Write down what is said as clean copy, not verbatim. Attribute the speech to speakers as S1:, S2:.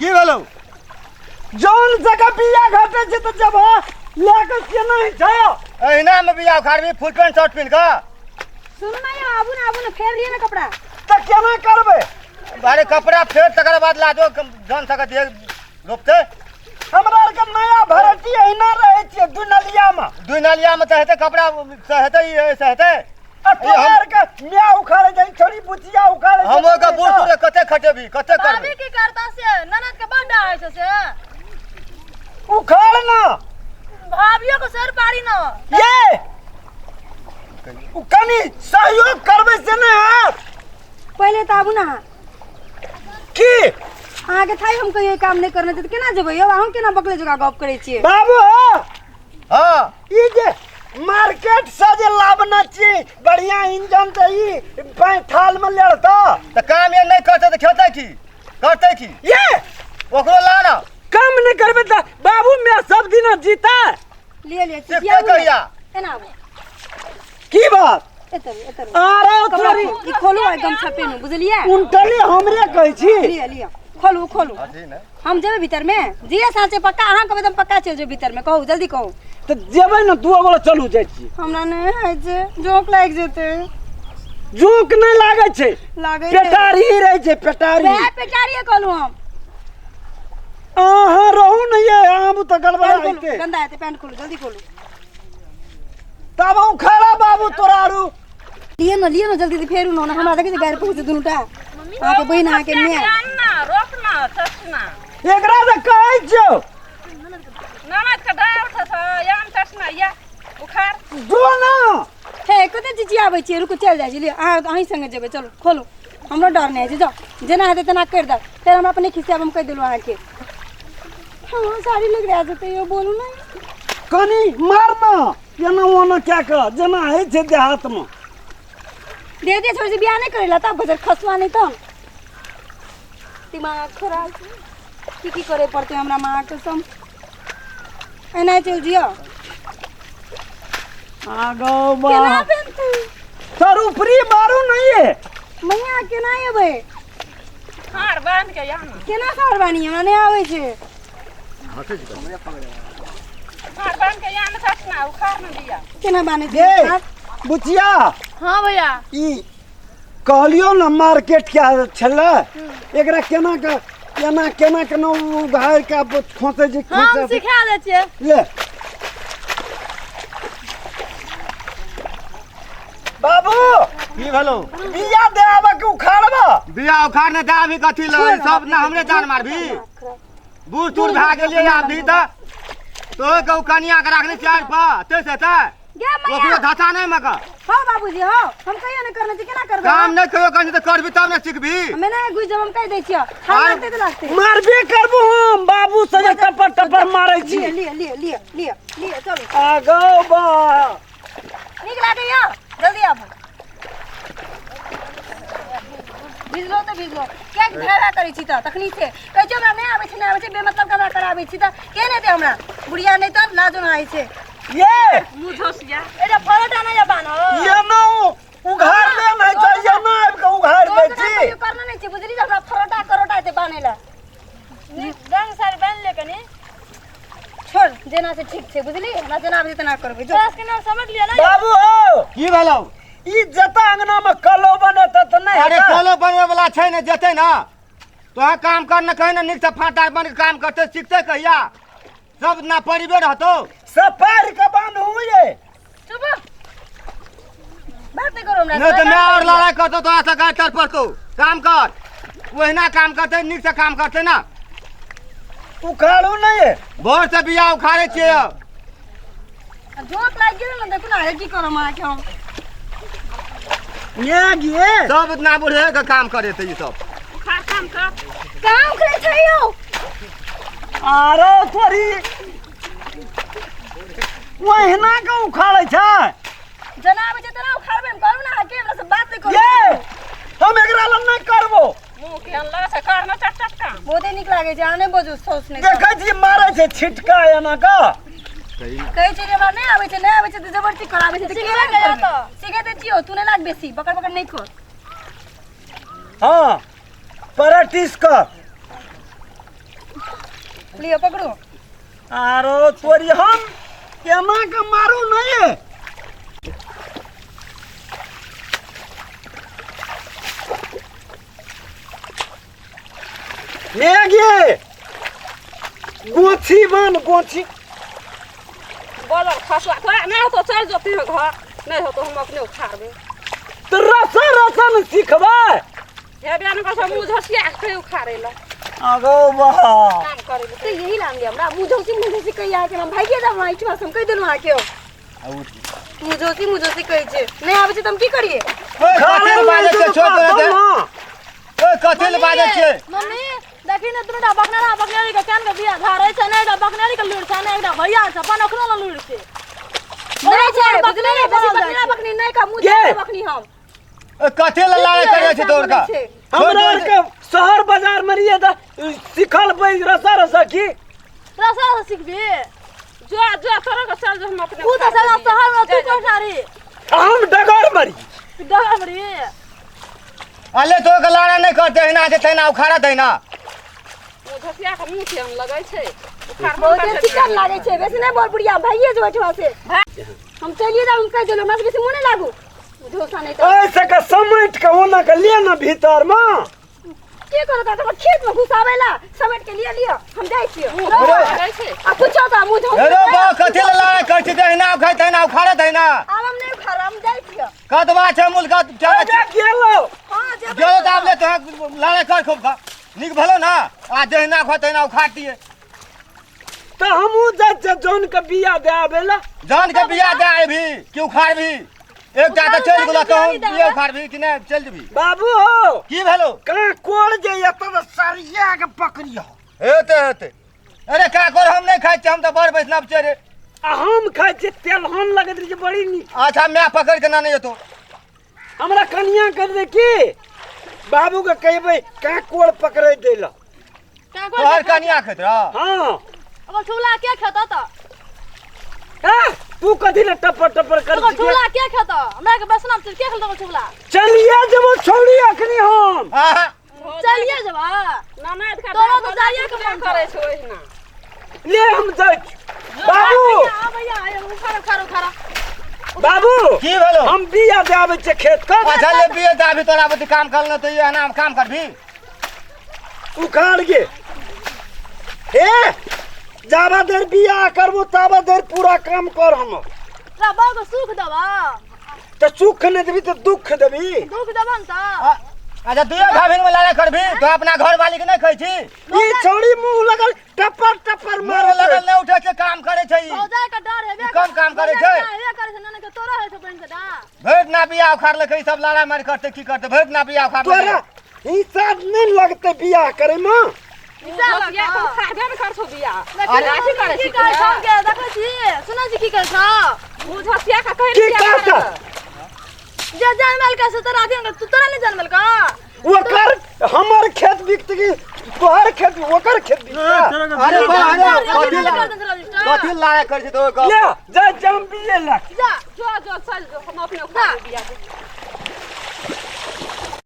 S1: की भेलो
S2: जौन जगह बिया घटे छै त जब लेके केना जायो
S1: एहिना में बिया उखाड़ में फुल पैंट शर्ट पहन का
S3: सुन ना ये आबू ना फेर लिए ना कपड़ा
S2: त केना करबे
S1: बारे कपड़ा फेर तकर बाद लाजो जन सके दे रोपते
S2: हमरा आर के नया वैरायटी एहिना रहे छै
S1: दुनलिया में हेते कपड़ा हेते हेते
S2: तोहर के मिया उखाड़े जाई छोरी बुचिया उखाड़े
S1: हम के बूढ़ तोरे कते खटेबी कते करबे
S3: भाभी की करता से ननद के बड्डा है से
S2: उखाड़ ना
S3: भाभियों को सर पारी ना
S2: ये कनी सहयोग करबे से ना
S3: पहले त आबू ना
S2: की
S3: आगे थाई हम कहियो काम नहीं करने त केना जेबै यौ हम केना बकले जगह गप करे छियै
S2: बाबू
S1: हां
S2: ई जे मार्केट से जे लावना छी बढ़िया इंजन त ई थाल में लेड़ता
S1: त काम ये नहीं करते त करते की
S2: ये
S1: ओकरो लाना
S2: काम नहीं करबे त बाबू मैं सब दिन जीता
S3: लिए
S1: चिया कहिया
S3: एना आबू
S2: की बात
S3: एतर
S2: अरे तोरी
S3: ई खोलो एकदम छपे न बुझलिए
S2: उनटली हमरे कहै छी
S3: लिए खोलू हम जेबै भीतर में जिया साचे पक्का अहाँ कहबै त पक्का चल जो भीतर में कहू जल्दी कहू
S2: त जेबै न तू अगला चलू जाइ छी
S3: हमरा नै है जे जोक लाग जेते
S2: जोक नहीं लागे छै
S3: लागे
S2: पेटारी रहे छै पेटारी
S3: मैं पेटारिए कहलू हम
S2: आहा रहू न ये आब त गड़बड़ा आइते
S3: गंदा आते पैंट खोलू जल्दी खोलू
S2: तब खड़ा बाबू तोरारू
S3: लिए न जल्दी से फेरू न हमरा देखे गाड़ी पहुंचे दुनुटा आके बहिन आके मैं
S4: रोकना चसना
S2: एकरा त कहै छौ
S4: ननद के डाय उठा छ याम चसना या उखाड़
S2: जो ना
S3: हे कते चिची आबै छी रुको चल जाइ छी ले अहीं संगे जेबै चलो खोलू हमरो डर नै छै जाओ जेना हेतै तेना कर द फेर हम अपने खिसिया हम कह देलु अहाँ के हां साड़ी लग रहा जते यो बोलू नै
S2: कनी मारना केना ओना क्या कर जना है छै देहात में
S3: दे दे छोड़ से बियाह नहीं करेला तब बजर खसवा नहीं तो दिमाग खराब की करे पड़ते हमरा मां के सम एना चल जियो
S2: आगो बा
S3: केना बनतै
S2: सर ऊपरी मारू नहीं है
S3: मैया केना एबै
S4: हार बांध के याम
S3: केना सार बानी हमरा नहीं आवे छै
S4: हार बांध के याम चसना उखाड़ न दिया
S3: केना बाने
S2: ये
S3: छै
S2: बुचिया
S4: हां भैया
S2: ई कहलियो न मार्केट क्या छले एकरा केना केना उघार के खोसे जे
S3: हम सिखा दे छियै
S2: ले बाबू
S1: की भेलो
S2: बिया दे आबा के उखाड़बा
S1: बिया उखाड़ ने दाबी कथी ल सब ना हमरे जान मारबी बूढ़ तूर भा गेलिए आबी त तो के कनिया के रखले चार पा ते से त
S3: गे मैया
S1: ओकरो धता नहीं मका
S3: हो बाबूजी हो हम कहियो नहीं करने छै केना करबै
S1: काम नहीं कहियो कनी त करबी तब न सिखबी
S3: हमें ना गुज जब हम कह दै छियै हम लगते त लागते
S2: मारबे करबो हम बाबू से टपर मारै छी
S3: लिए चलो
S2: आगो बा
S3: नीक लागैया जल्दी आबू भिजलो त भिजलो क्या घेरा करै छी त तखनी से कहै छै हमरा नहीं आबै छै बेमतलब हमरा कराबै छी त के नै दे हमरा बुढ़िया नै त लाजो न आइ छै
S2: ये
S4: मुंह झोसिया
S3: एटा फरटा नै या बान हो
S2: ये न उघार ले नहीं चाहिए ना आब के उघार दे छी
S3: यो करना नै छै बुझली हमरा फरटा ते बानेला
S4: रंग सारी बांध ले कनी
S3: छोड़ जेना से ठीक छै बुझली हमरा जेना आबै तेना करबै जो
S4: बस के नाम समझ लिया ना
S2: बाबू हो
S1: की भेलो
S2: ई जता अंगना में कलो बने त नहीं
S1: अरे कलो बनवे वाला छै ने जेते ना तो काम कर न कहे न निक से फाटा बन के काम करते सीखते कहिया सब ना परिवे रहतो
S2: सफारी का बांध हुए
S3: चुप बात नहीं करो हमरा
S1: नहीं तो मैं और लड़ाई करतो तो ऐसा गाय तर पड़तो काम कर वहीना काम करते निक से काम करते ना
S2: उखाड़ू नहीं है
S1: भोर से बिया उखाड़े छिए
S3: जोक लाग गेल न देखु ना की करम आ के हम
S2: ये गे
S1: सब इतना बुढ़े के काम करे थे ये सब
S4: उखाड़ काम कर
S3: काम करे छै यौ
S2: आरो तोरी वहीना के उखाड़े छै
S3: जना आबै छै तेना उखाड़बे हम करू ना के हमरा से बात नहीं करू
S2: ये हम एकरा ल नहीं करबो
S4: मुंह के अंदर से करना चट काम
S3: बहुते निक लागे छै आने बजू सोच नहीं
S2: देखै छी मारे छै छिटका एना का
S3: कहै छै जे हमरा नहीं आबै छै त जबरदस्ती कराबै छै त केना गया त सीखे त छियो तू नहीं लाग बेसी बकर नहीं कर।
S2: हाँ प्रैक्टिस कर
S3: नीक लागैया जल्दी आबू
S2: आगो बा
S3: नीक लागैया जल्दी आबू
S2: ई जता अंगना में कलो बने त नहीं
S3: लियो पकड़ो।
S2: आरो तोरी हम केना के मारू नहीं ले गे गोछी बन गोछी
S4: बोलो खसवा थोड़ा नहीं हो तो चल जो फिर घर नहीं हो तो हम अपने उखाड़बे।
S2: तो रसा रसा में सीखबे
S4: हे बियान का सब मुंह झसिया के उखाड़ेला
S2: अगो बा
S4: काम करे
S3: तो यही लाम गया हमरा मुझोसी कही आ के हम भाइये जा वहां इचवा हम कह देलु आ के मुझोसी कही छे नहीं आबे छे त हम की करिए।
S1: कथि बाजे छे छोड़ दे ओए कथि बाजे छे
S5: मम्मी देखी न तुना बकनारी के कान के बिया धारे छ नै का बकनारी के लूड़ छ नै एकटा भैया छ पन अखनो न लूड़ छे
S3: नहीं छे बकनारी बकनी नहीं का मुझे बकनी हम
S1: कथि लड़ाई करे छे तोर का
S2: हमरा के शहर बाजार में रहिए त सिखल पे रसा रसा की
S5: रसा सीखबे
S4: जो जो तोरा के चल जो हम अपने
S5: तू तो साला शहर में तू कोठारी
S2: हम डगर मरी
S5: डगमरी
S1: अले तो के लड़ा नहीं करते है ना जे तैना उखाड़ा देना
S4: मुंह झसिया के मुंह से हम लगै छै उखाड़
S3: बहुत चिकन लागे छे वैसे नहीं बोल बुढ़िया भाइये जो बैठवा से हम चलिए जा हम कह देलो हमरा से मुंह नहीं लागू मुझोसा नहीं तो
S2: ऐसे का समेट के ओना के ले ना भीतर में
S3: के करता तो खेत में घुसावेला समेट के लिए लियो हम जाई छियो
S4: लगै छै
S3: आ पूछो त मुझो
S1: अरे बा कथि लड़ाई करते देना उखाड़ तैना उखाड़ा देना
S3: अब हम नहीं खा हम जाई छियो
S1: कदवा छे मुलका चले
S2: जा गेलो
S3: हां जे
S1: जो दाबले तो लड़ाई कर खूब का निक भलो ना आ देना खो तैना उखाड़ दिए
S2: तो हमू जा जोन के बिया दे आवेला
S1: जान के बिया दे आई भी कि उखाड़ भी एक जाता चल गेला तो बिया उखाड़ भी कि नहीं चल जबी
S2: बाबू हो
S1: की भेलो
S2: का कोड़ जे एत सरिया के पकड़ियो
S1: हेते अरे का कर हम नहीं खाइ छी हम तो बड़ वैष्णव छे रे
S2: आ हम खाइ छी तेलहन लगत रही बड़ी नी
S1: अच्छा मैं पकड़ के ना नहीं तो
S2: हमरा कनिया कर दे की बाबू के कहबे का कोड़ पकड़े देला
S5: का
S1: तोहर कनिया खतरा
S2: हां
S5: अब छुला के खाता त
S2: तू कथी ले टपर टपर कर
S5: तो छुला के खाता हमरा के बसना के खेल दो छुला
S2: चलिए जब छोड़ी अखनी हम
S1: हां
S5: चलिए जबा
S4: ननद का
S5: तोरा तो जाइए के मन
S4: करे छै ओहिना
S2: ले हम जाय बाबू
S5: आ भैया उखाड़ा
S2: बाबू
S1: की भेलो
S2: हम बिया दे आबै छे खेत का
S1: अच्छा ले बिया दाबी तोरा बती काम कर ल तो ये ना काम कर भी
S2: उखाड़ गे हे जाबा देर बिया करबो ताबा देर पूरा काम कर हम
S5: रा बाग सुख दबा
S2: तो सुख न देबी तो दुख देबी
S5: दुख दबन त
S1: अच्छा तू भाभिन में लड़ाई कर भी तो अपना घर वाली के नहीं कहै छी
S2: ई छोड़ी मुंह लगल टपर टपर
S1: मार
S2: मार
S1: लगल नहीं उठे के काम करे छै
S5: भौजाई का डर है
S1: कम काम करे छै
S5: हे करे छै नन के तोरा है बन से दा
S1: भेट ना बिया उखाड़ ले सब लड़ाई मार करते की करते भेट ना बिया उखाड़ ले
S2: तोरा हिसाब नहीं लगते बिया करे मां
S4: झसिया को खाबे न करछो बिया
S5: अरे की करे छी काम के देखै छी सुनै छी की करे छ
S4: मुंह झसिया का कहि
S2: की करता
S5: जे जानमल का से तोरा दिन तू तोरा नहीं जानमल का
S2: ओकर हमर खेत बिकत की तोहर खेत ओकर खेत बिकत
S1: अरे बा अरे कथि लड़ाई कर छी तो
S2: ले जा जम बिये ला
S5: जा
S4: जो चल जो हम अपने उखाड़ बिया